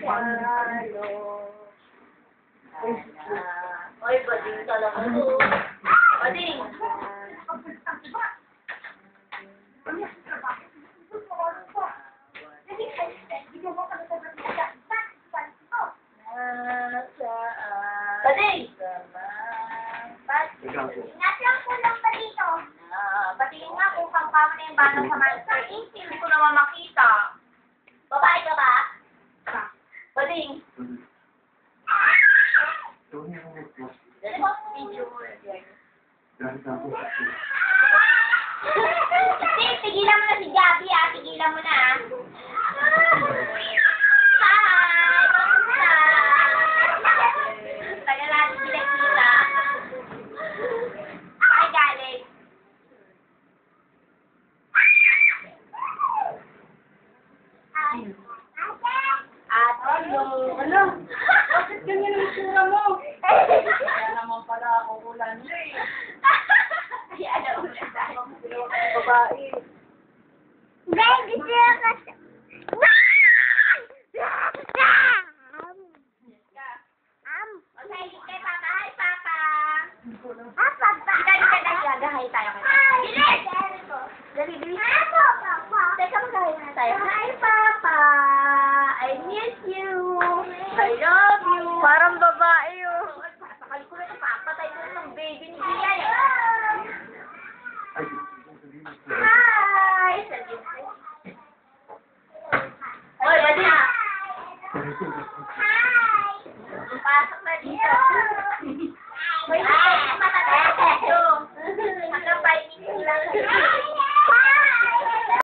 Oy, bading ka lang ito. Bading! Bading! Nasaan ko lang pa dito? Patingin nga kung kamukha mo na yung banang sa monster. Hindi ko naman makita. Babae ka ba? Bading! Dali mo video mo. Tigilan mo na si Gabi tigilan mo na Hi! Kamusta? Tagal natin sila kita. Hi, galing. Ano? Bakit ganyan ang itsura mo? Kaya naman pala ako ulan niya eh. Ay, ano ulit tayo? Babae. Baby, kasi. Okay, kay Papa. Hi, Papa. Ah, Papa. Gagahay tayo kayo. Bilis! Dali, dali. Ano, Papa? Teka, magahay na tayo. Hi, Papa. I miss you. I love you. Parang babae yun. Sakali ko na napapatay ko ng baby ni Gia eh. Hi! Oy, Badi. Hi! Pasok na dito. May matatapos. Hanggang 5 minutes lang.